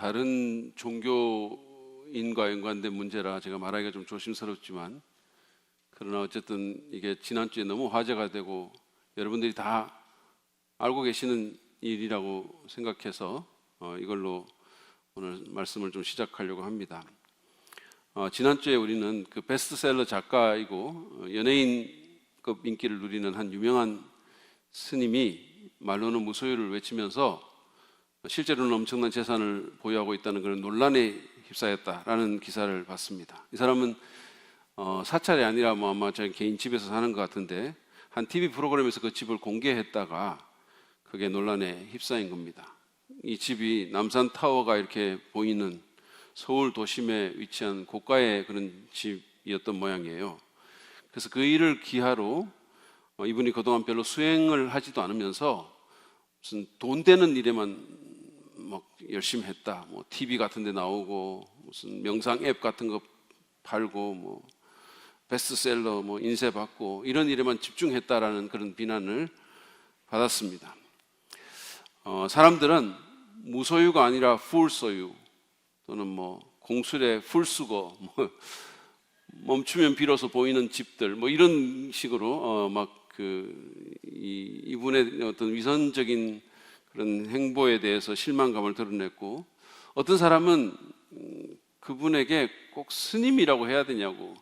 다른 종교인과 연관된 문제라 제가 말하기가 좀 조심스럽지만, 그러나 어쨌든 이게 지난주에 너무 화제가 되고 여러분들이 다 알고 계시는 일이라고 생각해서 이걸로 오늘 말씀을 좀 시작하려고 합니다. 지난주에 우리는 그 베스트셀러 작가이고 연예인급 인기를 누리는 한 유명한 스님이 말로는 무소유를 외치면서 실제로는 엄청난 재산을 보유하고 있다는 그런 논란에 휩싸였다라는 기사를 봤습니다. 이 사람은 사찰이 아니라 아마 자기 개인 집에서 사는 것 같은데 한 TV 프로그램에서 그 집을 공개했다가 그게 논란에 휩싸인 겁니다. 이 집이 남산타워가 이렇게 보이는 서울 도심에 위치한 고가의 그런 집이었던 모양이에요. 그래서 그 일을 기하로 이분이 그동안 별로 수행을 하지도 않으면서 무슨 돈 되는 일에만 막 열심히 했다. TV 같은 데 나오고 무슨 명상 앱 같은 거 팔고 베스트셀러 인쇄 받고 이런 일에만 집중했다라는 그런 비난을 받았습니다. 사람들은 무소유가 아니라 풀소유 또는 공술의 풀수거 멈추면 비로소 보이는 집들 이런 식으로 이분의 어떤 위선적인 그런 행보에 대해서 실망감을 드러냈고, 어떤 사람은 그분에게 꼭 스님이라고 해야 되냐고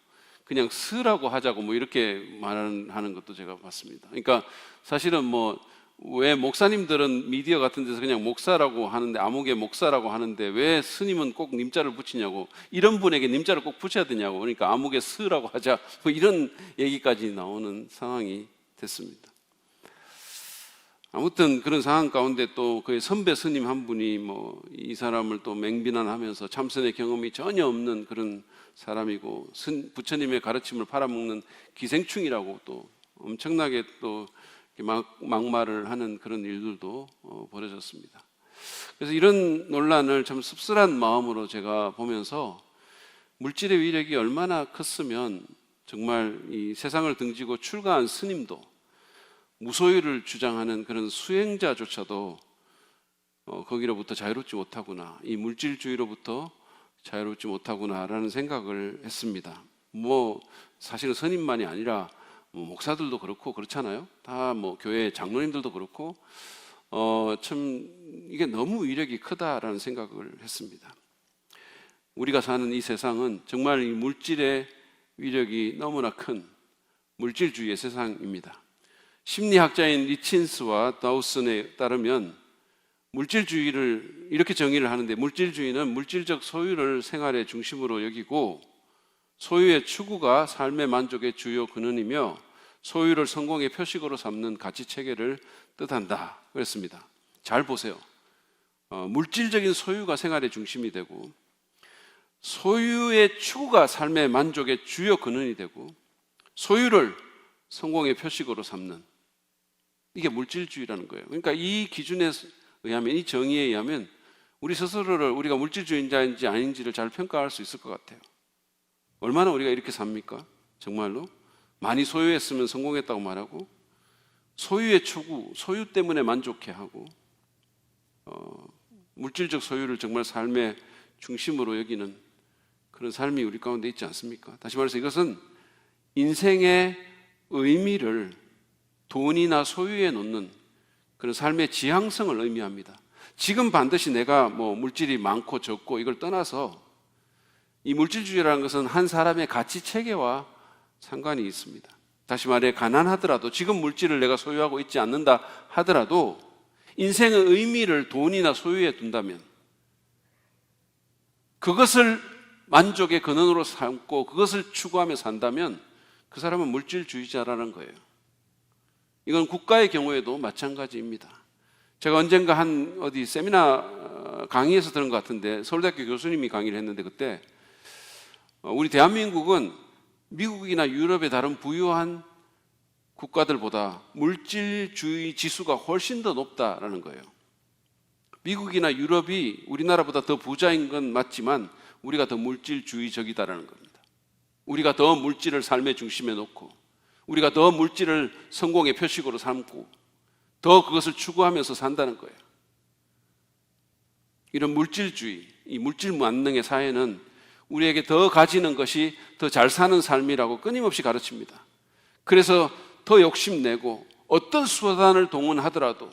그냥 스라고 하자고 이렇게 말하는 것도 제가 봤습니다. 그러니까 사실은 왜 목사님들은 미디어 같은 데서 그냥 목사라고 하는데, 암흑의 목사라고 하는데 왜 스님은 꼭 님자를 붙이냐고, 이런 분에게 님자를 꼭 붙여야 되냐고, 그러니까 암흑의 스라고 하자 이런 얘기까지 나오는 상황이 됐습니다. 아무튼 그런 상황 가운데 또 그의 선배 스님 한 분이 이 사람을 또 맹비난하면서 참선의 경험이 전혀 없는 그런 사람이고 부처님의 가르침을 팔아먹는 기생충이라고 또 엄청나게 또 막말을 하는 그런 일들도 벌어졌습니다. 그래서 이런 논란을 참 씁쓸한 마음으로 제가 보면서 물질의 위력이 얼마나 컸으면 정말 이 세상을 등지고 출가한 스님도 무소유를 주장하는 그런 수행자조차도 거기로부터 자유롭지 못하구나, 이 물질주의로부터 자유롭지 못하구나라는 생각을 했습니다. 사실은 스님만이 아니라 목사들도 그렇고 그렇잖아요. 다 교회 장로님들도 그렇고 참 이게 너무 위력이 크다라는 생각을 했습니다. 우리가 사는 이 세상은 정말 이 물질의 위력이 너무나 큰 물질주의의 세상입니다. 심리학자인 리친스와 다우슨에 따르면 물질주의를 이렇게 정의를 하는데, 물질주의는 물질적 소유를 생활의 중심으로 여기고 소유의 추구가 삶의 만족의 주요 근원이며 소유를 성공의 표식으로 삼는 가치체계를 뜻한다 그랬습니다. 잘 보세요. 물질적인 소유가 생활의 중심이 되고 소유의 추구가 삶의 만족의 주요 근원이 되고 소유를 성공의 표식으로 삼는, 이게 물질주의라는 거예요. 그러니까 이 기준에 의하면, 이 정의에 의하면 우리 스스로를 우리가 물질주의자인지 아닌지를 잘 평가할 수 있을 것 같아요. 얼마나 우리가 이렇게 삽니까? 정말로 많이 소유했으면 성공했다고 말하고 소유의 추구, 소유 때문에 만족해하고 물질적 소유를 정말 삶의 중심으로 여기는 그런 삶이 우리 가운데 있지 않습니까? 다시 말해서 이것은 인생의 의미를 돈이나 소유에 놓는 그런 삶의 지향성을 의미합니다. 지금 반드시 내가 물질이 많고 적고 이걸 떠나서 이 물질주의라는 것은 한 사람의 가치 체계와 상관이 있습니다. 다시 말해, 가난하더라도 지금 물질을 내가 소유하고 있지 않는다 하더라도 인생의 의미를 돈이나 소유에 둔다면, 그것을 만족의 근원으로 삼고 그것을 추구하며 산다면 그 사람은 물질주의자라는 거예요. 이건 국가의 경우에도 마찬가지입니다. 제가 언젠가 어디 세미나 강의에서 들은 것 같은데, 서울대학교 교수님이 강의를 했는데, 그때 우리 대한민국은 미국이나 유럽의 다른 부유한 국가들보다 물질주의 지수가 훨씬 더 높다라는 거예요. 미국이나 유럽이 우리나라보다 더 부자인 건 맞지만 우리가 더 물질주의적이다라는 겁니다. 우리가 더 물질을 삶의 중심에 놓고 우리가 더 물질을 성공의 표식으로 삼고 더 그것을 추구하면서 산다는 거예요. 이런 물질주의, 이 물질 만능의 사회는 우리에게 더 가지는 것이 더 잘 사는 삶이라고 끊임없이 가르칩니다. 그래서 더 욕심내고 어떤 수단을 동원하더라도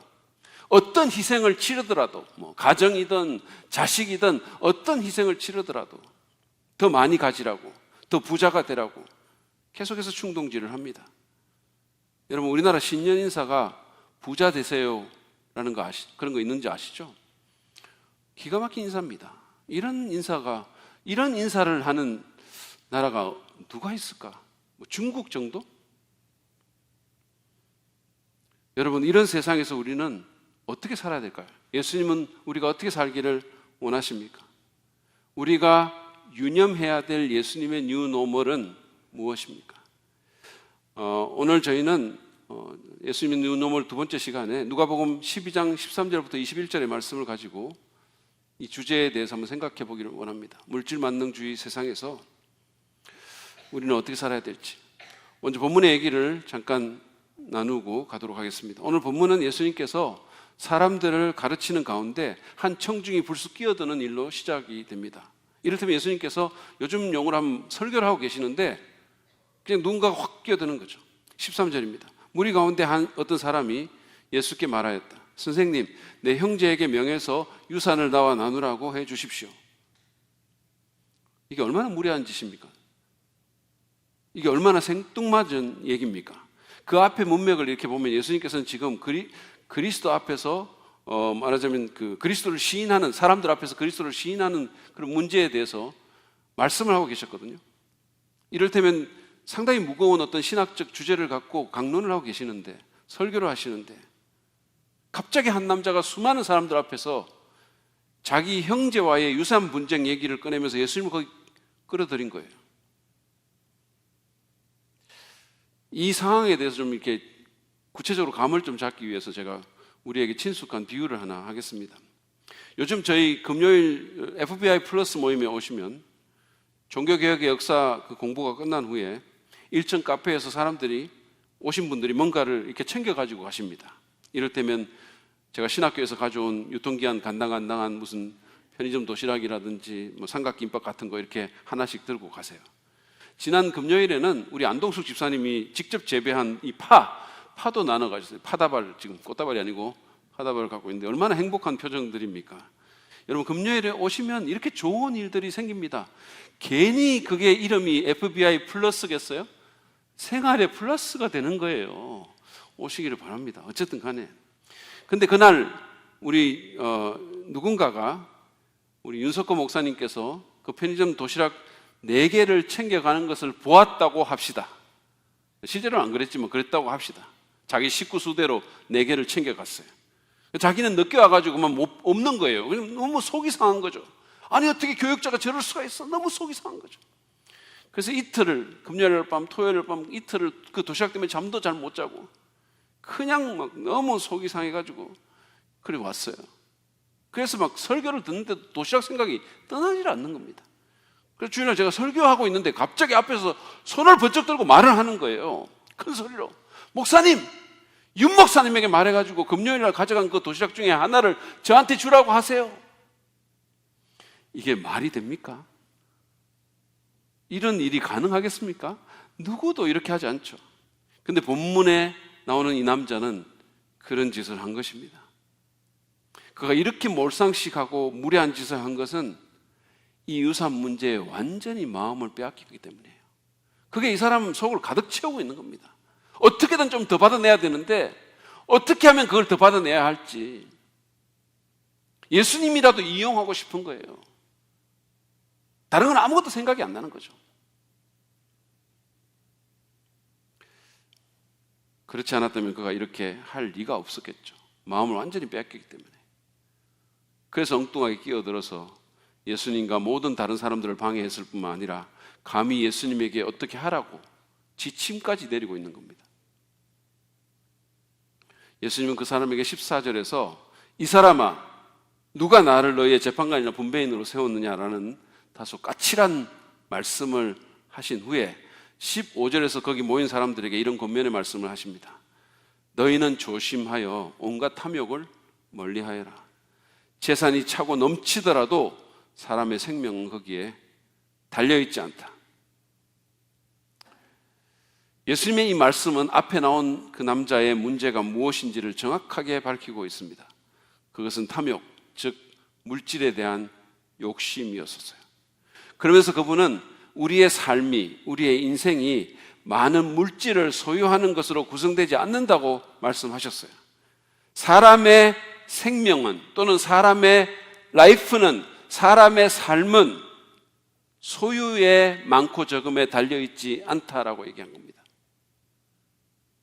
어떤 희생을 치르더라도 가정이든 자식이든 어떤 희생을 치르더라도 더 많이 가지라고, 더 부자가 되라고 계속해서 충동질을 합니다. 여러분, 우리나라 신년 인사가 부자 되세요 라는 거 그런 거 있는지 아시죠? 기가 막힌 인사입니다. 이런 인사를 하는 나라가 누가 있을까? 중국 정도? 여러분, 이런 세상에서 우리는 어떻게 살아야 될까요? 예수님은 우리가 어떻게 살기를 원하십니까? 우리가 유념해야 될 예수님의 뉴노멀은 무엇입니까? 오늘 저희는 예수님의 뉴노멀 두 번째 시간에 누가복음 12장 13절부터 21절의 말씀을 가지고 이 주제에 대해서 한번 생각해 보기를 원합니다. 물질 만능주의 세상에서 우리는 어떻게 살아야 될지. 먼저 본문의 얘기를 잠깐 나누고 가도록 하겠습니다. 오늘 본문은 예수님께서 사람들을 가르치는 가운데 한 청중이 불쑥 끼어드는 일로 시작이 됩니다. 이를테면 예수님께서 요즘 용어로 한번 설교를 하고 계시는데 그냥 누군가가 확 끼어드는 거죠. 13절입니다. 무리 가운데 어떤 사람이 예수께 말하였다. 선생님, 내 형제에게 명해서 유산을 나와 나누라고 해 주십시오. 이게 얼마나 무례한 짓입니까? 이게 얼마나 생뚱맞은 얘기입니까? 그 앞에 문맥을 이렇게 보면 예수님께서는 지금 그리스도 앞에서 말하자면 그 그리스도를 시인하는 사람들 앞에서 그리스도를 시인하는 그런 문제에 대해서 말씀을 하고 계셨거든요. 이를테면 상당히 무거운 어떤 신학적 주제를 갖고 강론을 하고 계시는데, 설교를 하시는데 갑자기 한 남자가 수많은 사람들 앞에서 자기 형제와의 유산 분쟁 얘기를 꺼내면서 예수님을 거기 끌어들인 거예요. 이 상황에 대해서 좀 이렇게 구체적으로 감을 좀 잡기 위해서 제가 우리에게 친숙한 비유를 하나 하겠습니다. 요즘 저희 금요일 FBI 플러스 모임에 오시면 종교개혁의 역사 그 공부가 끝난 후에 1층 카페에서 사람들이 오신 분들이 뭔가를 이렇게 챙겨가지고 가십니다. 이를테면 제가 신학교에서 가져온 유통기한 간당간당한 무슨 편의점 도시락이라든지 삼각김밥 같은 거 이렇게 하나씩 들고 가세요. 지난 금요일에는 우리 안동숙 집사님이 직접 재배한 이 파도 나눠 가셨어요. 파다발, 지금 꽃다발이 아니고 파다발을 갖고 있는데 얼마나 행복한 표정들입니까? 여러분, 금요일에 오시면 이렇게 좋은 일들이 생깁니다. 괜히 그게 이름이 FBI 플러스겠어요? 생활의 플러스가 되는 거예요. 오시기를 바랍니다. 어쨌든 간에. 근데 그날 우리 누군가가 우리 윤석호 목사님께서 그 편의점 도시락 4개를 챙겨가는 것을 보았다고 합시다. 실제로는 안 그랬지만 그랬다고 합시다. 자기 식구 수대로 4개를 챙겨갔어요. 자기는 늦게 와가지고 없는 거예요. 너무 속이 상한 거죠. 아니, 어떻게 교육자가 저럴 수가 있어? 너무 속이 상한 거죠. 그래서 이틀을, 금요일 밤, 토요일 밤 이틀을 그 도시락 때문에 잠도 잘 못 자고 그냥 막 너무 속이 상해가지고 그래 왔어요. 그래서 막 설교를 듣는데 도시락 생각이 떠나질 않는 겁니다. 그래서 주일날 제가 설교하고 있는데 갑자기 앞에서 손을 번쩍 들고 말을 하는 거예요. 큰 소리로. 목사님, 윤 목사님에게 말해가지고 금요일날 가져간 그 도시락 중에 하나를 저한테 주라고 하세요. 이게 말이 됩니까? 이런 일이 가능하겠습니까? 누구도 이렇게 하지 않죠. 근데 본문에 나오는 이 남자는 그런 짓을 한 것입니다. 그가 이렇게 몰상식하고 무례한 짓을 한 것은 이 유산 문제에 완전히 마음을 빼앗기기 때문이에요. 그게 이 사람 속을 가득 채우고 있는 겁니다. 어떻게든 좀 더 받아내야 되는데 어떻게 하면 그걸 더 받아내야 할지 예수님이라도 이용하고 싶은 거예요. 다른 건 아무것도 생각이 안 나는 거죠. 그렇지 않았다면 그가 이렇게 할 리가 없었겠죠. 마음을 완전히 빼앗기기 때문에. 그래서 엉뚱하게 끼어들어서 예수님과 모든 다른 사람들을 방해했을 뿐만 아니라 감히 예수님에게 어떻게 하라고 지침까지 내리고 있는 겁니다. 예수님은 그 사람에게 14절에서 이 사람아, 누가 나를 너희의 재판관이나 분배인으로 세웠느냐라는 다소 까칠한 말씀을 하신 후에 15절에서 거기 모인 사람들에게 이런 권면의 말씀을 하십니다. 너희는 조심하여 온갖 탐욕을 멀리하여라. 재산이 차고 넘치더라도 사람의 생명은 거기에 달려있지 않다. 예수님의 이 말씀은 앞에 나온 그 남자의 문제가 무엇인지를 정확하게 밝히고 있습니다. 그것은 탐욕, 즉 물질에 대한 욕심이었었어요. 그러면서 그분은 우리의 삶이, 우리의 인생이 많은 물질을 소유하는 것으로 구성되지 않는다고 말씀하셨어요. 사람의 생명은, 또는 사람의 라이프는, 사람의 삶은 소유의 많고 적음에 달려있지 않다라고 얘기한 겁니다.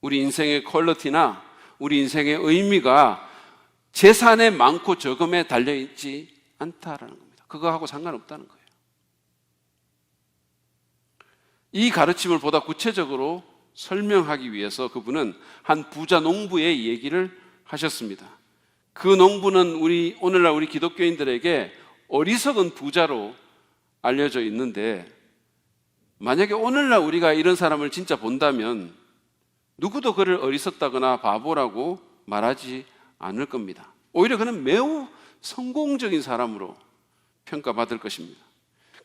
우리 인생의 퀄리티나 우리 인생의 의미가 재산의 많고 적음에 달려있지 않다라는 겁니다. 그거하고 상관없다는 거예요. 이 가르침을 보다 구체적으로 설명하기 위해서 그분은 한 부자 농부의 얘기를 하셨습니다. 그 농부는 오늘날 우리 기독교인들에게 어리석은 부자로 알려져 있는데, 만약에 오늘날 우리가 이런 사람을 진짜 본다면 누구도 그를 어리석다거나 바보라고 말하지 않을 겁니다. 오히려 그는 매우 성공적인 사람으로 평가받을 것입니다.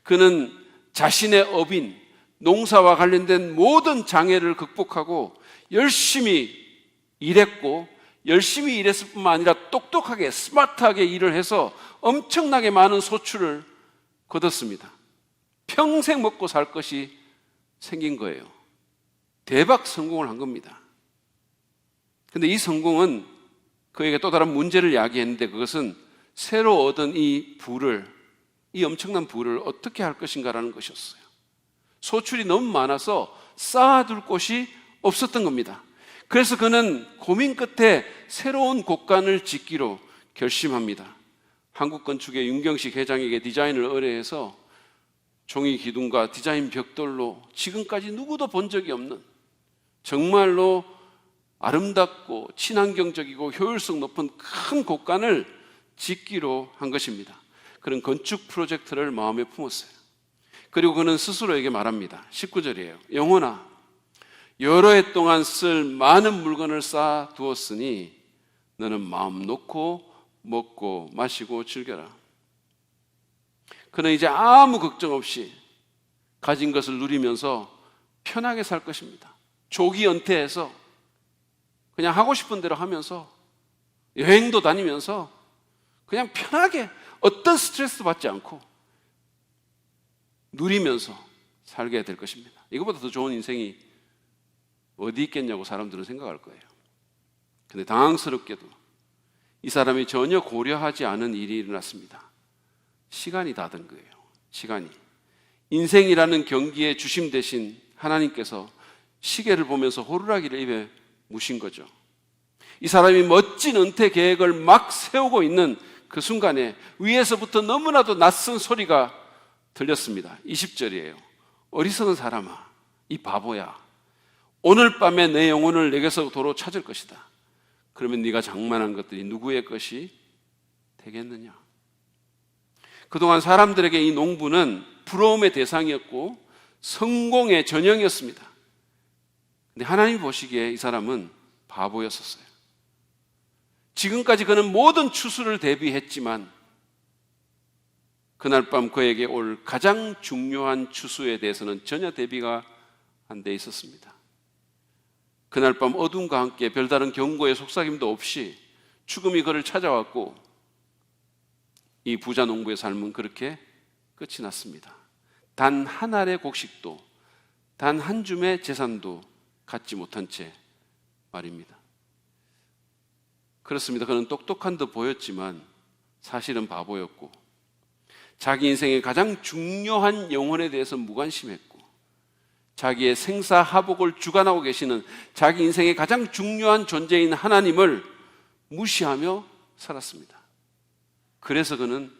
그는 자신의 업인, 농사와 관련된 모든 장애를 극복하고 열심히 일했고, 열심히 일했을 뿐만 아니라 똑똑하게 스마트하게 일을 해서 엄청나게 많은 소출을 거뒀습니다. 평생 먹고 살 것이 생긴 거예요. 대박 성공을 한 겁니다. 그런데 이 성공은 그에게 또 다른 문제를 야기했는데, 그것은 새로 얻은 이 엄청난 부를 어떻게 할 것인가라는 것이었어요. 소출이 너무 많아서 쌓아둘 곳이 없었던 겁니다. 그래서 그는 고민 끝에 새로운 곳간을 짓기로 결심합니다. 한국건축의 윤경식 회장에게 디자인을 의뢰해서 종이 기둥과 디자인 벽돌로 지금까지 누구도 본 적이 없는 정말로 아름답고 친환경적이고 효율성 높은 큰 곳간을 짓기로 한 것입니다. 그런 건축 프로젝트를 마음에 품었어요. 그리고 그는 스스로에게 말합니다. 19절이에요. 영혼아, 여러 해 동안 쓸 많은 물건을 쌓아 두었으니 너는 마음 놓고 먹고 마시고 즐겨라. 그는 이제 아무 걱정 없이 가진 것을 누리면서 편하게 살 것입니다. 조기 은퇴해서 그냥 하고 싶은 대로 하면서 여행도 다니면서 그냥 편하게 어떤 스트레스도 받지 않고 누리면서 살게 될 것입니다. 이것보다 더 좋은 인생이 어디 있겠냐고 사람들은 생각할 거예요. 근데 당황스럽게도 이 사람이 전혀 고려하지 않은 일이 일어났습니다. 시간이 다 된 거예요. 시간이. 인생이라는 경기에 주심 되신 하나님께서 시계를 보면서 호루라기를 입에 무신 거죠. 이 사람이 멋진 은퇴 계획을 막 세우고 있는 그 순간에 위에서부터 너무나도 낯선 소리가 들렸습니다. 20절이에요. 어리석은 사람아, 이 바보야, 오늘 밤에 내 영혼을 내게서 도로 찾을 것이다. 그러면 네가 장만한 것들이 누구의 것이 되겠느냐? 그동안 사람들에게 이 농부는 부러움의 대상이었고 성공의 전형이었습니다. 근데 하나님 보시기에 이 사람은 바보였었어요. 지금까지 그는 모든 추수를 대비했지만 그날 밤 그에게 올 가장 중요한 추수에 대해서는 전혀 대비가 안 돼 있었습니다. 그날 밤 어둠과 함께 별다른 경고의 속삭임도 없이 죽음이 그를 찾아왔고 이 부자 농부의 삶은 그렇게 끝이 났습니다. 단 한 알의 곡식도, 단 한 줌의 재산도 갖지 못한 채 말입니다. 그렇습니다. 그는 똑똑한 듯 보였지만 사실은 바보였고 자기 인생의 가장 중요한 영혼에 대해서 무관심했고 자기의 생사하복을 주관하고 계시는 자기 인생의 가장 중요한 존재인 하나님을 무시하며 살았습니다. 그래서 그는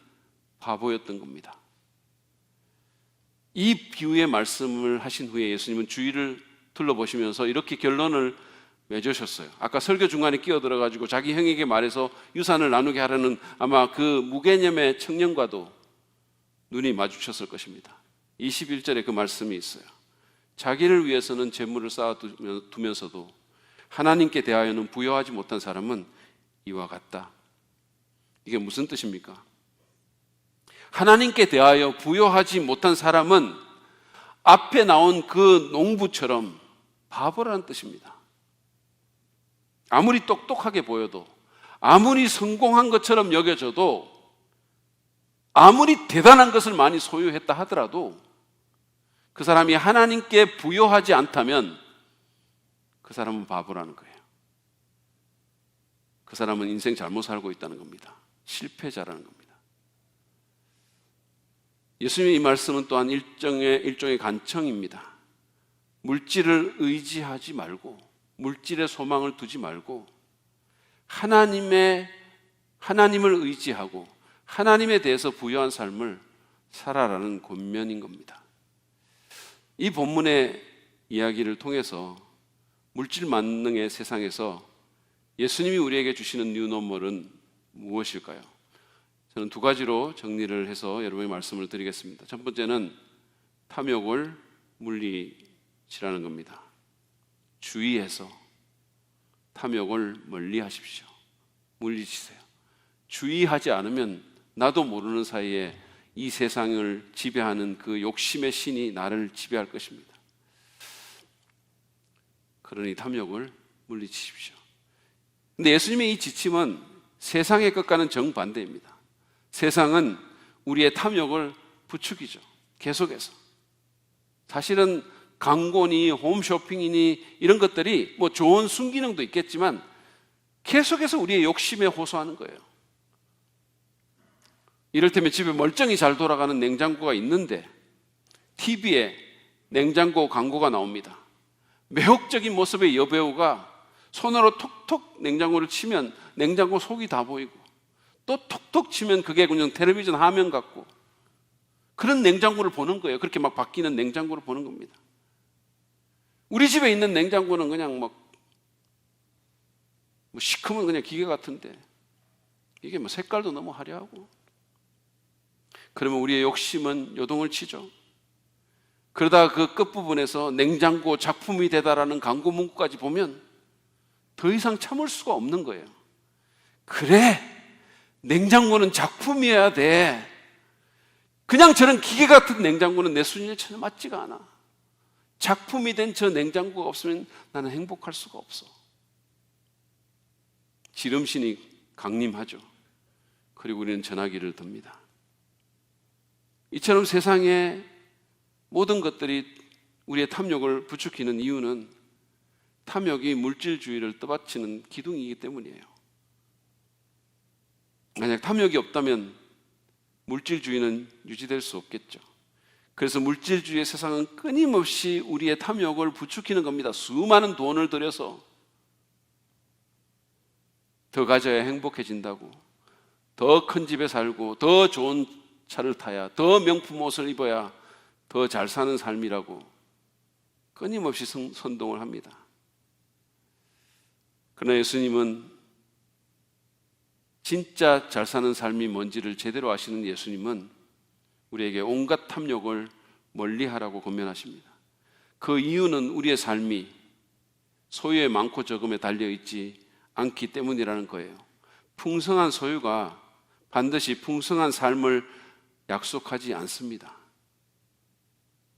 바보였던 겁니다. 이 비유의 말씀을 하신 후에 예수님은 주위를 둘러보시면서 이렇게 결론을 맺으셨어요. 아까 설교 중간에 끼어들어가지고 자기 형에게 말해서 유산을 나누게 하려는 아마 그 무개념의 청년과도 눈이 마주쳤을 것입니다. 21절에 그 말씀이 있어요. 자기를 위해서는 재물을 쌓아두면서도 하나님께 대하여는 부여하지 못한 사람은 이와 같다. 이게 무슨 뜻입니까? 하나님께 대하여 부여하지 못한 사람은 앞에 나온 그 농부처럼 바보라는 뜻입니다. 아무리 똑똑하게 보여도, 아무리 성공한 것처럼 여겨져도, 아무리 대단한 것을 많이 소유했다 하더라도 그 사람이 하나님께 부여하지 않다면 그 사람은 바보라는 거예요. 그 사람은 인생 잘못 살고 있다는 겁니다. 실패자라는 겁니다. 예수님의 이 말씀은 또한 일종의 간청입니다. 물질을 의지하지 말고, 물질에 소망을 두지 말고 하나님을 의지하고 하나님에 대해서 부여한 삶을 살아라는 권면인 겁니다. 이 본문의 이야기를 통해서 물질 만능의 세상에서 예수님이 우리에게 주시는 뉴노멀은 무엇일까요? 저는 두 가지로 정리를 해서 여러분의 말씀을 드리겠습니다. 첫 번째는 탐욕을 물리치라는 겁니다. 주의해서 탐욕을 멀리 하십시오. 물리치세요. 주의하지 않으면 나도 모르는 사이에 이 세상을 지배하는 그 욕심의 신이 나를 지배할 것입니다. 그러니 탐욕을 물리치십시오. 근데 예수님의 이 지침은 세상의 것과는 정반대입니다. 세상은 우리의 탐욕을 부추기죠. 계속해서. 사실은 광고니 홈쇼핑이니 이런 것들이 뭐 좋은 순기능도 있겠지만 계속해서 우리의 욕심에 호소하는 거예요. 이를테면 집에 멀쩡히 잘 돌아가는 냉장고가 있는데 TV에 냉장고 광고가 나옵니다. 매혹적인 모습의 여배우가 손으로 톡톡 냉장고를 치면 냉장고 속이 다 보이고, 또 톡톡 치면 그게 그냥 텔레비전 화면 같고, 그런 냉장고를 보는 거예요. 그렇게 막 바뀌는 냉장고를 보는 겁니다. 우리 집에 있는 냉장고는 그냥 뭐 시커먼 그냥 기계 같은데 이게 뭐 색깔도 너무 화려하고, 그러면 우리의 욕심은 요동을 치죠. 그러다가 그 끝부분에서 냉장고 작품이 되다라는 광고 문구까지 보면 더 이상 참을 수가 없는 거예요. 그래, 냉장고는 작품이어야 돼. 그냥 저런 기계 같은 냉장고는 내 수준에 전혀 맞지가 않아. 작품이 된 저 냉장고가 없으면 나는 행복할 수가 없어. 지름신이 강림하죠. 그리고 우리는 전화기를 듭니다. 이처럼 세상의 모든 것들이 우리의 탐욕을 부추기는 이유는 탐욕이 물질주의를 떠받치는 기둥이기 때문이에요. 만약 탐욕이 없다면 물질주의는 유지될 수 없겠죠. 그래서 물질주의의 세상은 끊임없이 우리의 탐욕을 부추기는 겁니다. 수많은 돈을 들여서 더 가져야 행복해진다고, 더 큰 집에 살고, 더 좋은 차를 타야, 더 명품 옷을 입어야 더 잘 사는 삶이라고 끊임없이 선동을 합니다. 그러나 예수님은, 진짜 잘 사는 삶이 뭔지를 제대로 아시는 예수님은 우리에게 온갖 탐욕을 멀리하라고 권면하십니다. 그 이유는 우리의 삶이 소유의 많고 적음에 달려있지 않기 때문이라는 거예요. 풍성한 소유가 반드시 풍성한 삶을 약속하지 않습니다.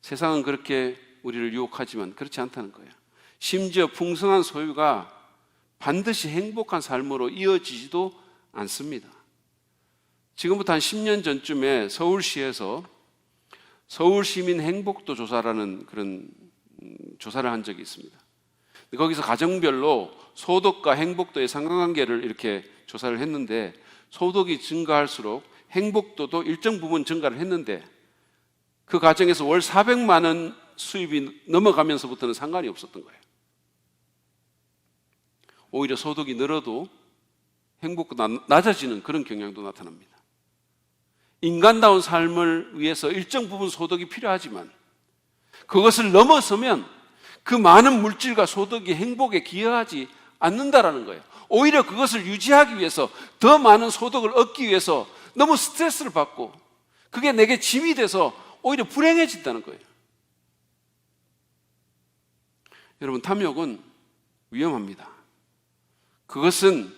세상은 그렇게 우리를 유혹하지만 그렇지 않다는 거예요. 심지어 풍성한 소유가 반드시 행복한 삶으로 이어지지도 않습니다. 지금부터 한 10년 전쯤에 서울시에서 서울시민 행복도 조사라는 그런 조사를 한 적이 있습니다. 거기서 가정별로 소득과 행복도의 상관관계를 이렇게 조사를 했는데, 소득이 증가할수록 행복도도 일정 부분 증가를 했는데, 그 가정에서 월 400만 원 수입이 넘어가면서부터는 상관이 없었던 거예요. 오히려 소득이 늘어도 행복도 낮아지는 그런 경향도 나타납니다. 인간다운 삶을 위해서 일정 부분 소득이 필요하지만 그것을 넘어서면 그 많은 물질과 소득이 행복에 기여하지 않는다라는 거예요. 오히려 그것을 유지하기 위해서, 더 많은 소득을 얻기 위해서 너무 스트레스를 받고 그게 내게 짐이 돼서 오히려 불행해진다는 거예요. 여러분, 탐욕은 위험합니다. 그것은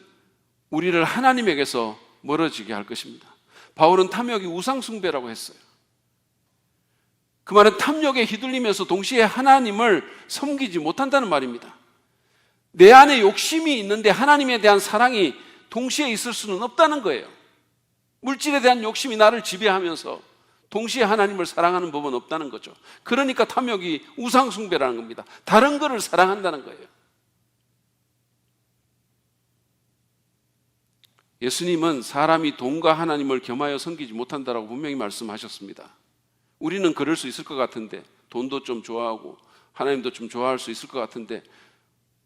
우리를 하나님에게서 멀어지게 할 것입니다. 바울은 탐욕이 우상숭배라고 했어요. 그 말은 탐욕에 휘둘리면서 동시에 하나님을 섬기지 못한다는 말입니다. 내 안에 욕심이 있는데 하나님에 대한 사랑이 동시에 있을 수는 없다는 거예요. 물질에 대한 욕심이 나를 지배하면서 동시에 하나님을 사랑하는 법은 없다는 거죠. 그러니까 탐욕이 우상숭배라는 겁니다. 다른 것을 사랑한다는 거예요. 예수님은 사람이 돈과 하나님을 겸하여 섬기지 못한다라고 분명히 말씀하셨습니다. 우리는 그럴 수 있을 것 같은데, 돈도 좀 좋아하고 하나님도 좀 좋아할 수 있을 것 같은데,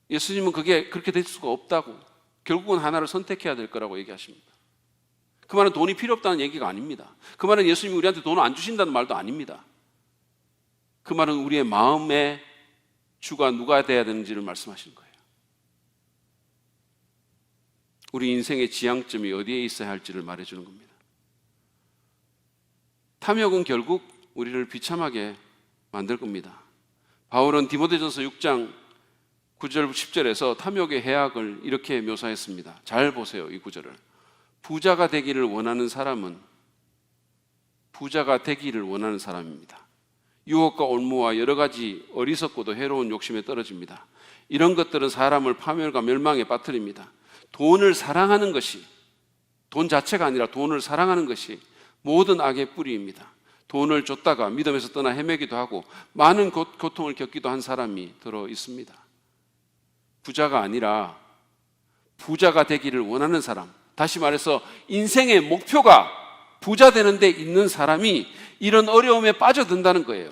예수님은 그게 그렇게 될 수가 없다고, 결국은 하나를 선택해야 될 거라고 얘기하십니다. 그 말은 돈이 필요 없다는 얘기가 아닙니다. 그 말은 예수님이 우리한테 돈을 안 주신다는 말도 아닙니다. 그 말은 우리의 마음의 주가 누가 돼야 되는지를 말씀하시는 거예요. 우리 인생의 지향점이 어디에 있어야 할지를 말해주는 겁니다. 탐욕은 결국 우리를 비참하게 만들 겁니다. 바울은 디모데전서 6장 9절 10절에서 탐욕의 해악을 이렇게 묘사했습니다. 잘 보세요, 이 구절을. 부자가 되기를 원하는 사람은 부자가 되기를 원하는 사람입니다. 유혹과 올무와 여러 가지 어리석고도 해로운 욕심에 떨어집니다. 이런 것들은 사람을 파멸과 멸망에 빠뜨립니다. 돈을 사랑하는 것이, 돈 자체가 아니라 돈을 사랑하는 것이 모든 악의 뿌리입니다. 돈을 줬다가 믿음에서 떠나 헤매기도 하고 많은 고통을 겪기도 한 사람이 들어 있습니다. 부자가 아니라 부자가 되기를 원하는 사람, 다시 말해서 인생의 목표가 부자 되는 데 있는 사람이 이런 어려움에 빠져든다는 거예요.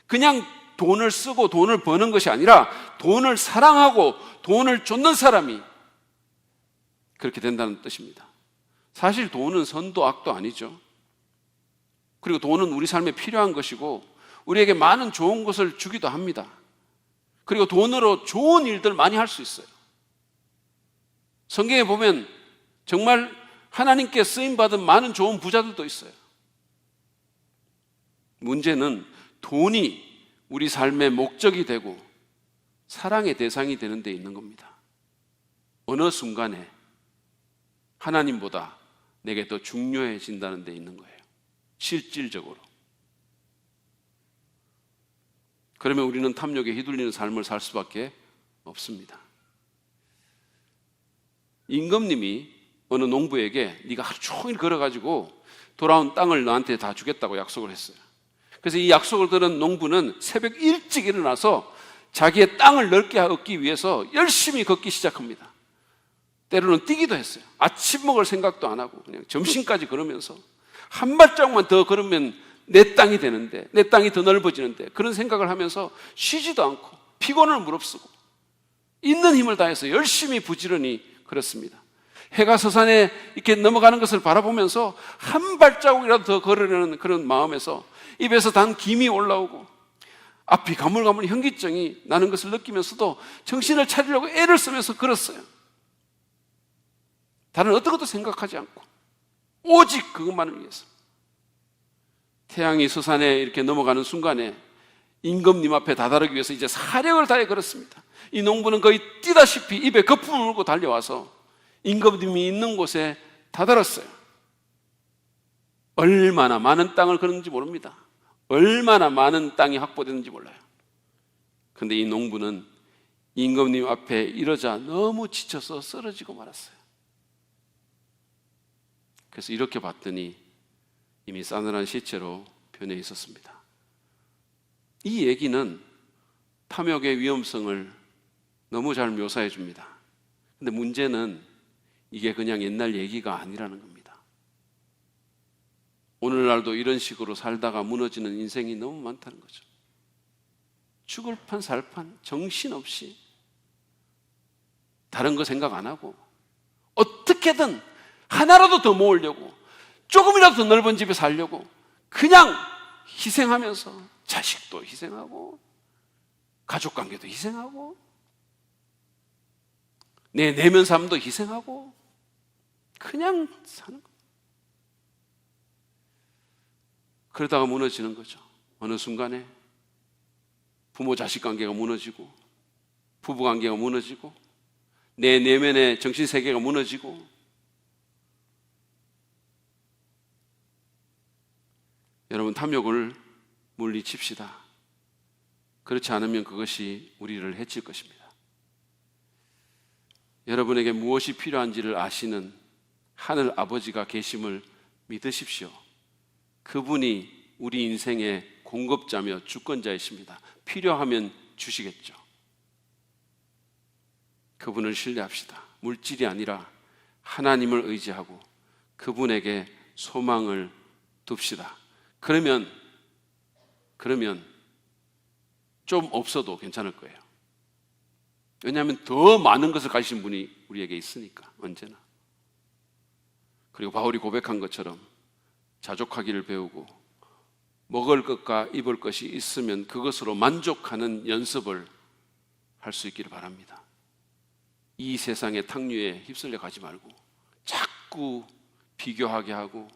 그냥 돈을 쓰고 돈을 버는 것이 아니라 돈을 사랑하고 돈을 쫓는 사람이 그렇게 된다는 뜻입니다. 사실 돈은 선도 악도 아니죠. 그리고 돈은 우리 삶에 필요한 것이고 우리에게 많은 좋은 것을 주기도 합니다. 그리고 돈으로 좋은 일들 많이 할 수 있어요. 성경에 보면 정말 하나님께 쓰임받은 많은 좋은 부자들도 있어요. 문제는 돈이 우리 삶의 목적이 되고 사랑의 대상이 되는 데 있는 겁니다. 어느 순간에 하나님보다 내게 더 중요해진다는 데 있는 거예요. 실질적으로. 그러면 우리는 탐욕에 휘둘리는 삶을 살 수밖에 없습니다. 임금님이 어느 농부에게 네가 하루 종일 걸어가지고 돌아온 땅을 너한테 다 주겠다고 약속을 했어요. 그래서 이 약속을 들은 농부는 새벽 일찍 일어나서 자기의 땅을 넓게 얻기 위해서 열심히 걷기 시작합니다. 때로는 뛰기도 했어요. 아침 먹을 생각도 안 하고 그냥 점심까지 걸으면서 한 발짝만 더 걸으면 내 땅이 되는데, 내 땅이 더 넓어지는데, 그런 생각을 하면서 쉬지도 않고 피곤을 무릅쓰고 있는 힘을 다해서 열심히 부지런히 걸었습니다. 해가 서산에 이렇게 넘어가는 것을 바라보면서 한 발자국이라도 더 걸으려는 그런 마음에서 입에서 단 김이 올라오고 앞이 가물가물 현기증이 나는 것을 느끼면서도 정신을 차리려고 애를 쓰면서 걸었어요. 다른 어떤 것도 생각하지 않고 오직 그것만을 위해서. 태양이 서산에 이렇게 넘어가는 순간에 임금님 앞에 다다르기 위해서 이제 사력을 다해 걸었습니다. 이 농부는 거의 뛰다시피 입에 거품을 물고 달려와서 임금님이 있는 곳에 다다랐어요. 얼마나 많은 땅을 걸었는지 모릅니다. 얼마나 많은 땅이 확보됐는지 몰라요. 그런데 이 농부는 임금님 앞에 이러자 너무 지쳐서 쓰러지고 말았어요. 그래서 이렇게 봤더니 이미 싸늘한 시체로 변해 있었습니다. 이 얘기는 탐욕의 위험성을 너무 잘 묘사해 줍니다. 근데 문제는 이게 그냥 옛날 얘기가 아니라는 겁니다. 오늘날도 이런 식으로 살다가 무너지는 인생이 너무 많다는 거죠. 죽을 판 살 판 정신없이 다른 거 생각 안 하고 어떻게든 하나라도 더 모으려고, 조금이라도 더 넓은 집에 살려고 그냥 희생하면서 자식도 희생하고 가족관계도 희생하고 내 내면 삶도 희생하고 그냥 사는 거예요. 그러다가 무너지는 거죠. 어느 순간에 부모 자식 관계가 무너지고 부부 관계가 무너지고 내 내면의 정신세계가 무너지고 여러분, 탐욕을 물리칩시다. 그렇지 않으면 그것이 우리를 해칠 것입니다. 여러분에게 무엇이 필요한지를 아시는 하늘 아버지가 계심을 믿으십시오. 그분이 우리 인생의 공급자며 주권자이십니다. 필요하면 주시겠죠. 그분을 신뢰합시다. 물질이 아니라 하나님을 의지하고 그분에게 소망을 둡시다. 그러면 좀 없어도 괜찮을 거예요. 왜냐하면 더 많은 것을 가지신 분이 우리에게 있으니까, 언제나. 그리고 바울이 고백한 것처럼 자족하기를 배우고 먹을 것과 입을 것이 있으면 그것으로 만족하는 연습을 할 수 있기를 바랍니다. 이 세상의 탕류에 휩쓸려 가지 말고 자꾸 비교하게 하고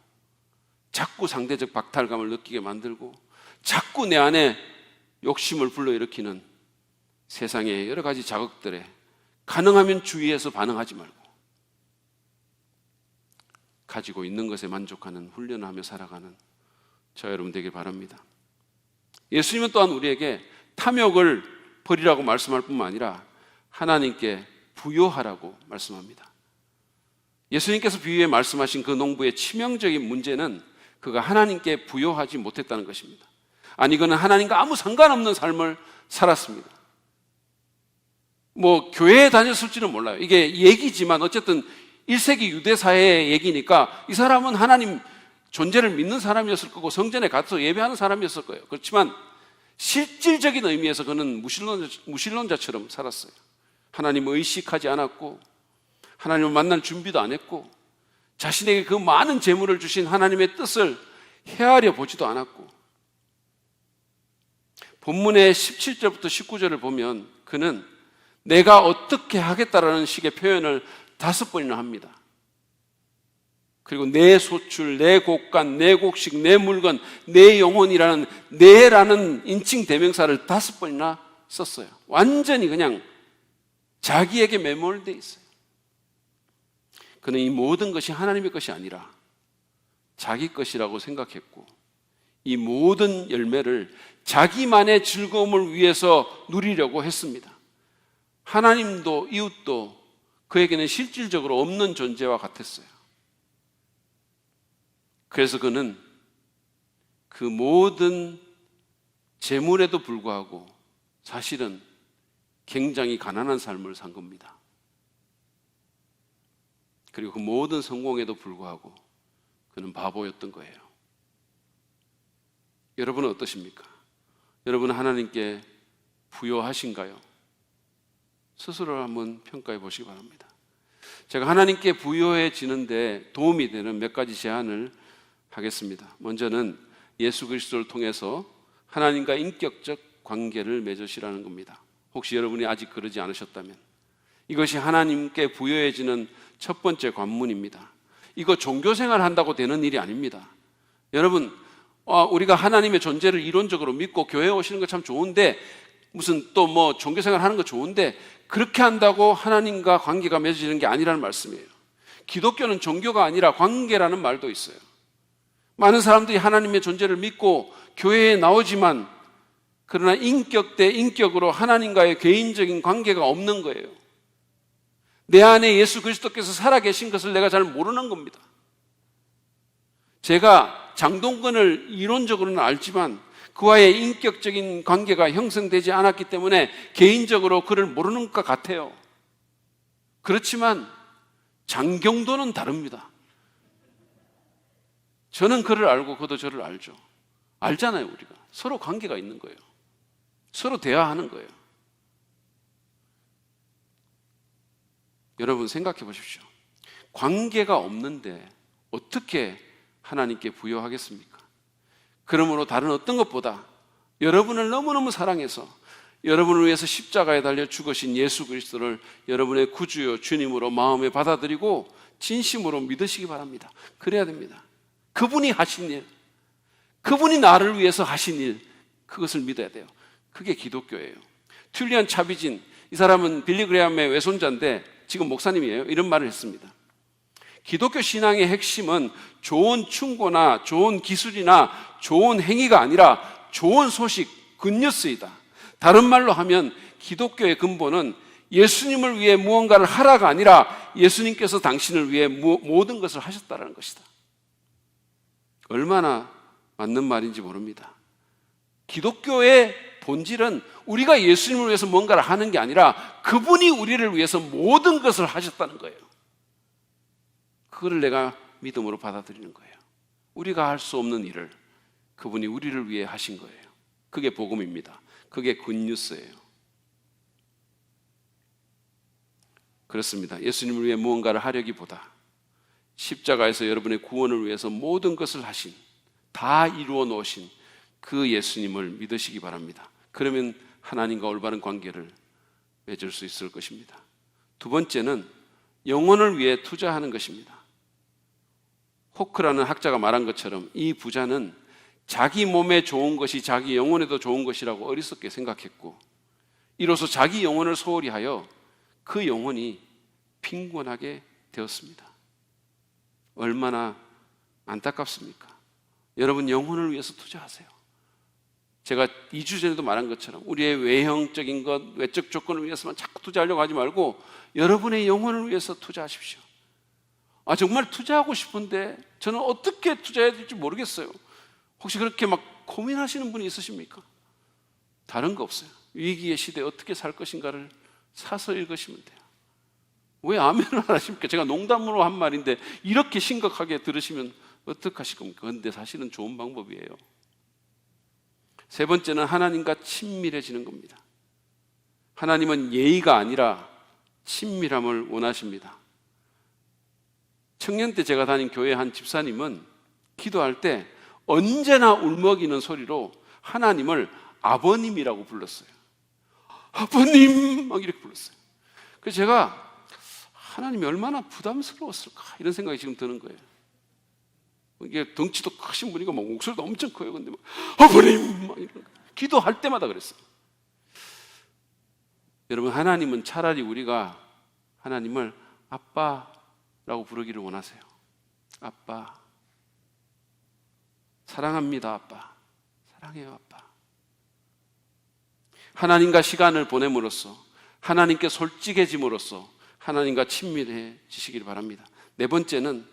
자꾸 상대적 박탈감을 느끼게 만들고 자꾸 내 안에 욕심을 불러일으키는 세상의 여러 가지 자극들에 가능하면 주의해서 반응하지 말고 가지고 있는 것에 만족하는 훈련을 하며 살아가는 저 여러분 되길 바랍니다. 예수님은 또한 우리에게 탐욕을 버리라고 말씀할 뿐만 아니라 하나님께 부요하라고 말씀합니다. 예수님께서 비유에 말씀하신 그 농부의 치명적인 문제는 그가 하나님께 부요하지 못했다는 것입니다. 아니, 그는 하나님과 아무 상관없는 삶을 살았습니다. 교회에 다녔을지는 몰라요. 이게 얘기지만 어쨌든 1세기 유대 사회의 얘기니까 이 사람은 하나님 존재를 믿는 사람이었을 거고 성전에 가서 예배하는 사람이었을 거예요. 그렇지만 실질적인 의미에서 그는 무신론자처럼 살았어요. 하나님을 의식하지 않았고 하나님을 만날 준비도 안 했고 자신에게 그 많은 재물을 주신 하나님의 뜻을 헤아려 보지도 않았고, 본문의 17절부터 19절을 보면 그는 내가 어떻게 하겠다라는 식의 표현을 5번이나 합니다. 그리고 내 소출, 내 곡간, 내 곡식, 내 물건, 내 영혼이라는 내라는 인칭 대명사를 5번이나 썼어요. 완전히 그냥 자기에게 매몰되어 있어요. 그는 이 모든 것이 하나님의 것이 아니라 자기 것이라고 생각했고 이 모든 열매를 자기만의 즐거움을 위해서 누리려고 했습니다. 하나님도 이웃도 그에게는 실질적으로 없는 존재와 같았어요. 그래서 그는 그 모든 재물에도 불구하고 사실은 굉장히 가난한 삶을 산 겁니다. 그리고 그 모든 성공에도 불구하고 그는 바보였던 거예요. 여러분은 어떠십니까? 여러분은 하나님께 부요하신가요? 스스로를 한번 평가해 보시기 바랍니다. 제가 하나님께 부요해지는데 도움이 되는 몇 가지 제안을 하겠습니다. 먼저는 예수 그리스도를 통해서 하나님과 인격적 관계를 맺으시라는 겁니다. 혹시 여러분이 아직 그러지 않으셨다면 이것이 하나님께 부요해지는 첫 번째 관문입니다. 이거 종교생활 한다고 되는 일이 아닙니다. 여러분, 우리가 하나님의 존재를 이론적으로 믿고 교회에 오시는 거 참 좋은데 무슨 또 종교생활 하는 거 좋은데 그렇게 한다고 하나님과 관계가 맺어지는 게 아니라는 말씀이에요. 기독교는 종교가 아니라 관계라는 말도 있어요. 많은 사람들이 하나님의 존재를 믿고 교회에 나오지만 그러나 인격 대 인격으로 하나님과의 개인적인 관계가 없는 거예요. 내 안에 예수 그리스도께서 살아계신 것을 내가 잘 모르는 겁니다. 제가 장동건을 이론적으로는 알지만 그와의 인격적인 관계가 형성되지 않았기 때문에 개인적으로 그를 모르는 것 같아요. 그렇지만 장경도는 다릅니다. 저는 그를 알고 그도 저를 알죠. 알잖아요. 우리가 서로 관계가 있는 거예요. 서로 대화하는 거예요. 여러분 생각해 보십시오. 관계가 없는데 어떻게 하나님께 부요하겠습니까? 그러므로 다른 어떤 것보다 여러분을 너무너무 사랑해서 여러분을 위해서 십자가에 달려 죽으신 예수 그리스도를 여러분의 구주요 주님으로 마음에 받아들이고 진심으로 믿으시기 바랍니다. 그래야 됩니다. 그분이 하신 일, 그분이 나를 위해서 하신 일, 그것을 믿어야 돼요. 그게 기독교예요. 툴리안 차비진, 이 사람은 빌리 그레함의 외손자인데 지금 목사님이에요. 이런 말을 했습니다. 기독교 신앙의 핵심은 좋은 충고나 좋은 기술이나 좋은 행위가 아니라 좋은 소식, 굿뉴스이다. 다른 말로 하면 기독교의 근본은 예수님을 위해 무언가를 하라가 아니라 예수님께서 당신을 위해 모든 것을 하셨다는 것이다. 얼마나 맞는 말인지 모릅니다. 기독교의 본질은 우리가 예수님을 위해서 뭔가를 하는 게 아니라 그분이 우리를 위해서 모든 것을 하셨다는 거예요. 그거를 내가 믿음으로 받아들이는 거예요. 우리가 할 수 없는 일을 그분이 우리를 위해 하신 거예요. 그게 복음입니다. 그게 굿뉴스예요. 그렇습니다. 예수님을 위해 무언가를 하려기보다 십자가에서 여러분의 구원을 위해서 모든 것을 하신, 다 이루어 놓으신 그 예수님을 믿으시기 바랍니다. 그러면 하나님과 올바른 관계를 맺을 수 있을 것입니다. 두 번째는 영혼을 위해 투자하는 것입니다. 호크라는 학자가 말한 것처럼 이 부자는 자기 몸에 좋은 것이 자기 영혼에도 좋은 것이라고 어리석게 생각했고, 이로써 자기 영혼을 소홀히 하여 그 영혼이 빈곤하게 되었습니다. 얼마나 안타깝습니까? 여러분, 영혼을 위해서 투자하세요. 제가 2주 전에도 말한 것처럼 우리의 외형적인 것, 외적 조건을 위해서만 자꾸 투자하려고 하지 말고 여러분의 영혼을 위해서 투자하십시오. 정말 투자하고 싶은데 저는 어떻게 투자해야 될지 모르겠어요. 혹시 그렇게 막 고민하시는 분이 있으십니까? 다른 거 없어요. 위기의 시대에 어떻게 살 것인가를 사서 읽으시면 돼요. 왜 아멘을 안 하십니까? 제가 농담으로 한 말인데 이렇게 심각하게 들으시면 어떡하실 겁니까? 그런데 사실은 좋은 방법이에요. 세 번째는 하나님과 친밀해지는 겁니다. 하나님은 예의가 아니라 친밀함을 원하십니다. 청년 때 제가 다닌 교회 한 집사님은 기도할 때 언제나 울먹이는 소리로 하나님을 아버님이라고 불렀어요. 아버님! 막 이렇게 불렀어요. 그래서 제가 하나님이 얼마나 부담스러웠을까 이런 생각이 지금 드는 거예요. 이게 덩치도 크신 분이고 목소리도 엄청 커요. 근데 막 아버님! 막 이런 거예요. 기도할 때마다 그랬어요. 여러분, 하나님은 차라리 우리가 하나님을 아빠라고 부르기를 원하세요. 아빠. 사랑합니다, 아빠. 사랑해요, 아빠. 하나님과 시간을 보냄으로써, 하나님께 솔직해짐으로써 하나님과 친밀해지시기를 바랍니다. 네 번째는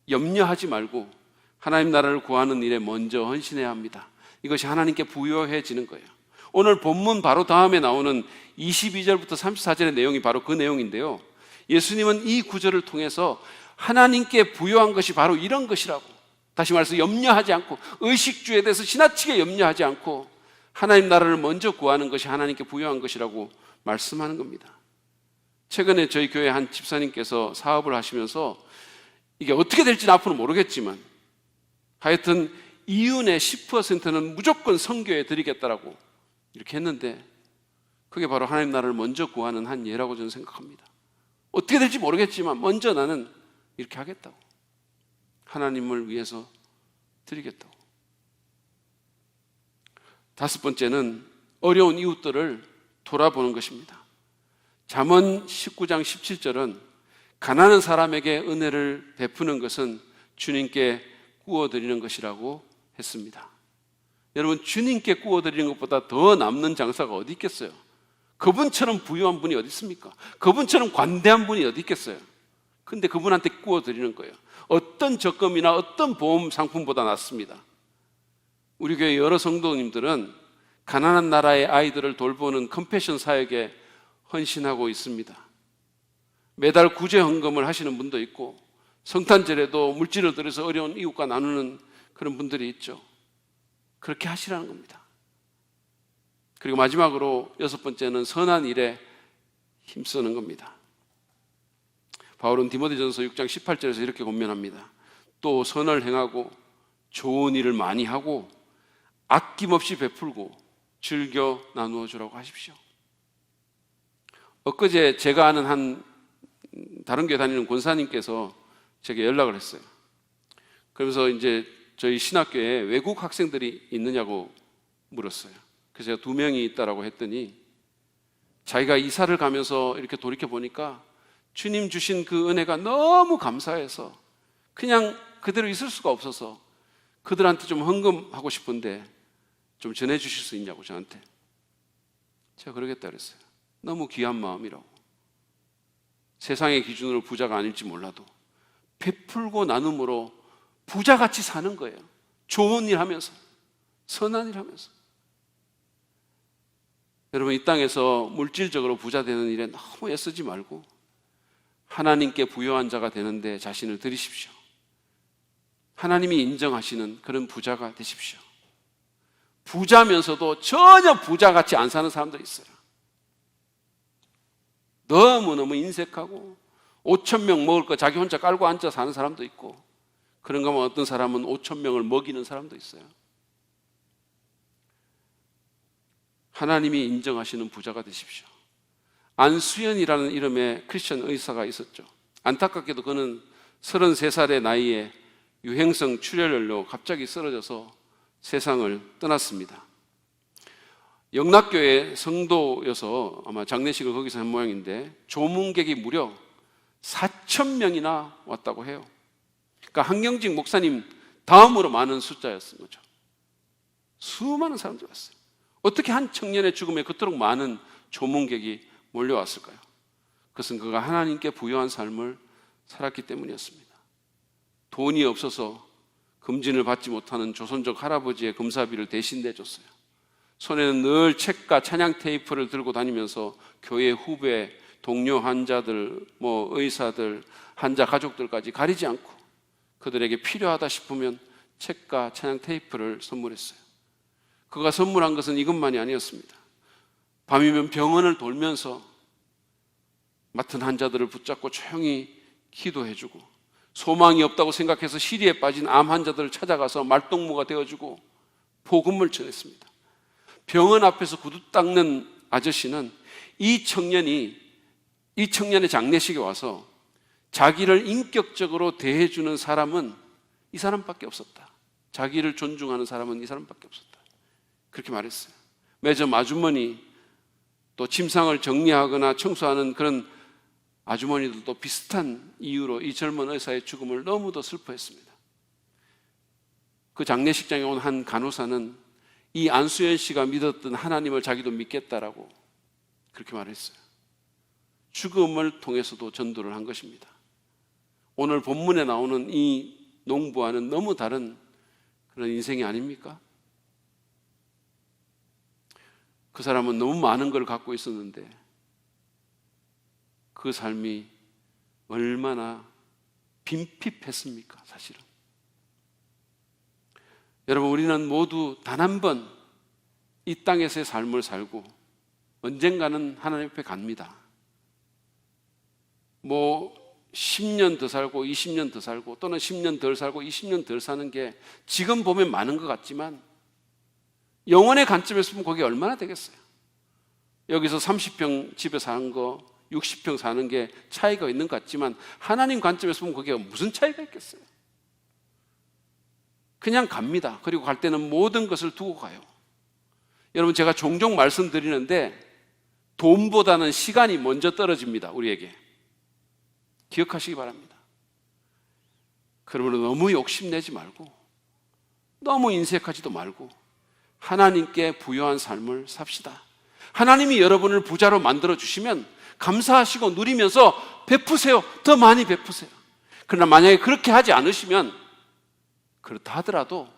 염려하지 말고 하나님 나라를 구하는 일에 먼저 헌신해야 합니다. 이것이 하나님께 부요해지는 거예요. 오늘 본문 바로 다음에 나오는 22절부터 34절의 내용이 바로 그 내용인데요. 예수님은 이 구절을 통해서 하나님께 부요한 것이 바로 이런 것이라고, 다시 말해서 염려하지 않고, 의식주에 대해서 지나치게 염려하지 않고 하나님 나라를 먼저 구하는 것이 하나님께 부요한 것이라고 말씀하는 겁니다. 최근에 저희 교회 한 집사님께서 사업을 하시면서 이게 어떻게 될지는 앞으로 모르겠지만 하여튼 이윤의 10%는 무조건 선교에 드리겠다라고 이렇게 했는데, 그게 바로 하나님 나라를 먼저 구하는 한 예라고 저는 생각합니다. 어떻게 될지 모르겠지만 먼저 나는 이렇게 하겠다고, 하나님을 위해서 드리겠다고. 다섯 번째는 어려운 이웃들을 돌아보는 것입니다. 잠언 19장 17절은 가난한 사람에게 은혜를 베푸는 것은 주님께 구워드리는 것이라고 했습니다. 여러분, 주님께 구워드리는 것보다 더 남는 장사가 어디 있겠어요? 그분처럼 부유한 분이 어디 있습니까? 그분처럼 관대한 분이 어디 있겠어요? 근데 그분한테 구워드리는 거예요. 어떤 적금이나 어떤 보험 상품보다 낫습니다. 우리 교회 여러 성도님들은 가난한 나라의 아이들을 돌보는 컴패션 사역에 헌신하고 있습니다. 매달 구제 헌금을 하시는 분도 있고, 성탄절에도 물질을 들여서 어려운 이웃과 나누는 그런 분들이 있죠. 그렇게 하시라는 겁니다. 그리고 마지막으로 여섯 번째는 선한 일에 힘쓰는 겁니다. 바울은 디모데전서 6장 18절에서 이렇게 권면합니다. 또 선을 행하고 좋은 일을 많이 하고 아낌없이 베풀고 즐겨 나누어 주라고 하십시오. 엊그제 제가 아는 한 다른 교회 다니는 권사님께서 제게 연락을 했어요. 그러면서 이제 저희 신학교에 외국 학생들이 있느냐고 물었어요. 그래서 제가 2명이 있다라고 했더니 자기가 이사를 가면서 이렇게 돌이켜 보니까 주님 주신 그 은혜가 너무 감사해서 그냥 그대로 있을 수가 없어서 그들한테 좀 헌금하고 싶은데 좀 전해주실 수 있냐고 저한테. 제가 그러겠다 그랬어요. 너무 귀한 마음이라고. 세상의 기준으로 부자가 아닐지 몰라도 베풀고 나눔으로 부자같이 사는 거예요. 좋은 일 하면서, 선한 일 하면서. 여러분, 이 땅에서 물질적으로 부자 되는 일에 너무 애쓰지 말고 하나님께 부요한 자가 되는데 자신을 들이십시오. 하나님이 인정하시는 그런 부자가 되십시오. 부자면서도 전혀 부자같이 안 사는 사람도 있어요. 너무너무 인색하고 5,000명 먹을 거 자기 혼자 깔고 앉아 사는 사람도 있고, 그런가 하면 어떤 사람은 5,000명을 먹이는 사람도 있어요. 하나님이 인정하시는 부자가 되십시오. 안수연이라는 이름의 크리스천 의사가 있었죠. 안타깝게도 그는 33살의 나이에 유행성 출혈열로 갑자기 쓰러져서 세상을 떠났습니다. 영락교회 성도여서 아마 장례식을 거기서 한 모양인데 조문객이 무려 4,000명이나 왔다고 해요. 그러니까 한경직 목사님 다음으로 많은 숫자였던 거죠. 수많은 사람들이 왔어요. 어떻게 한 청년의 죽음에 그토록 많은 조문객이 몰려왔을까요? 그것은 그가 하나님께 부요한 삶을 살았기 때문이었습니다. 돈이 없어서 금진을 받지 못하는 조선족 할아버지의 검사비를 대신 내줬어요. 손에는 늘 책과 찬양 테이프를 들고 다니면서 교회 후배, 동료 환자들, 의사들, 환자 가족들까지 가리지 않고 그들에게 필요하다 싶으면 책과 찬양 테이프를 선물했어요. 그가 선물한 것은 이것만이 아니었습니다. 밤이면 병원을 돌면서 맡은 환자들을 붙잡고 조용히 기도해주고, 소망이 없다고 생각해서 시리에 빠진 암 환자들을 찾아가서 말동무가 되어주고 복음을 전했습니다. 병원 앞에서 구두 닦는 아저씨는 이 청년의 장례식에 와서 자기를 인격적으로 대해주는 사람은 이 사람밖에 없었다. 자기를 존중하는 사람은 이 사람밖에 없었다. 그렇게 말했어요. 매점 아주머니, 또 침상을 정리하거나 청소하는 그런 아주머니들도 비슷한 이유로 이 젊은 의사의 죽음을 너무도 슬퍼했습니다. 그 장례식장에 온 한 간호사는 이 안수연 씨가 믿었던 하나님을 자기도 믿겠다라고 그렇게 말했어요. 죽음을 통해서도 전도를 한 것입니다. 오늘 본문에 나오는 이 농부와는 너무 다른 그런 인생이 아닙니까? 그 사람은 너무 많은 걸 갖고 있었는데 그 삶이 얼마나 빈핍했습니까, 사실은. 여러분, 우리는 모두 단 한 번 이 땅에서의 삶을 살고 언젠가는 하나님 앞에 갑니다. 10년 더 살고 20년 더 살고 또는 10년 덜 살고 20년 덜 사는 게 지금 보면 많은 것 같지만 영혼의 관점에서 보면 그게 얼마나 되겠어요? 여기서 30평 집에 사는 거 60평 사는 게 차이가 있는 것 같지만 하나님 관점에서 보면 그게 무슨 차이가 있겠어요? 그냥 갑니다. 그리고 갈 때는 모든 것을 두고 가요. 여러분, 제가 종종 말씀드리는데 돈보다는 시간이 먼저 떨어집니다, 우리에게. 기억하시기 바랍니다. 그러므로 너무 욕심내지 말고 너무 인색하지도 말고 하나님께 부요한 삶을 삽시다. 하나님이 여러분을 부자로 만들어주시면 감사하시고 누리면서 베푸세요. 더 많이 베푸세요. 그러나 만약에 그렇게 하지 않으시면 그렇다 하더라도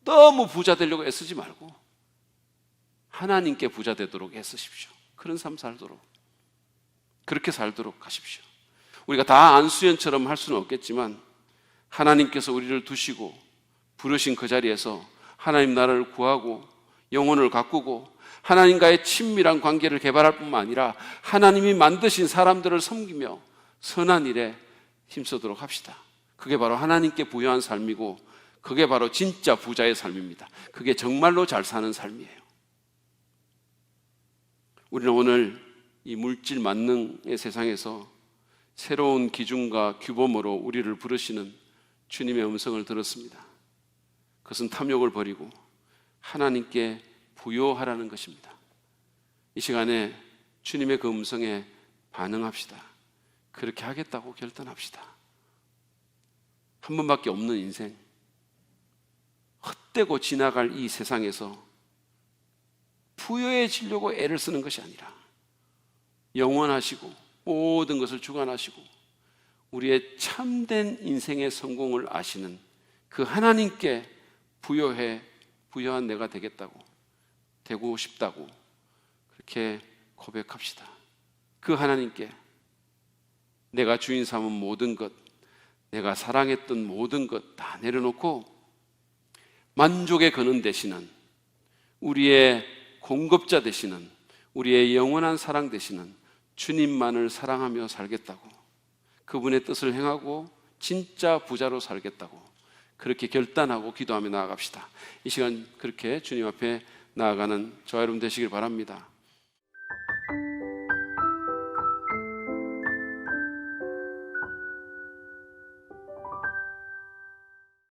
너무 부자 되려고 애쓰지 말고 하나님께 부자 되도록 애쓰십시오. 그런 삶 살도록, 그렇게 살도록 하십시오. 우리가 다 안수연처럼 할 수는 없겠지만 하나님께서 우리를 두시고 부르신 그 자리에서 하나님 나라를 구하고 영혼을 가꾸고 하나님과의 친밀한 관계를 개발할 뿐만 아니라 하나님이 만드신 사람들을 섬기며 선한 일에 힘쓰도록 합시다. 그게 바로 하나님께 부여한 삶이고 그게 바로 진짜 부자의 삶입니다. 그게 정말로 잘 사는 삶이에요. 우리는 오늘 이 물질 만능의 세상에서 새로운 기준과 규범으로 우리를 부르시는 주님의 음성을 들었습니다. 그것은 탐욕을 버리고 하나님께 부요하라는 것입니다. 이 시간에 주님의 그 음성에 반응합시다. 그렇게 하겠다고 결단합시다. 한 번밖에 없는 인생, 헛되고 지나갈 이 세상에서 부여해지려고 애를 쓰는 것이 아니라 영원하시고 모든 것을 주관하시고 우리의 참된 인생의 성공을 아시는 그 하나님께 부여한 내가 되고 싶다고 그렇게 고백합시다. 그 하나님께 내가 주인 삼은 모든 것, 내가 사랑했던 모든 것 다 내려놓고 만족의 근원 되시는, 우리의 공급자 되시는, 우리의 영원한 사랑 되시는 주님만을 사랑하며 살겠다고, 그분의 뜻을 행하고 진짜 부자로 살겠다고 그렇게 결단하고 기도하며 나아갑시다. 이 시간 그렇게 주님 앞에 나아가는 저와 여러분 되시길 바랍니다.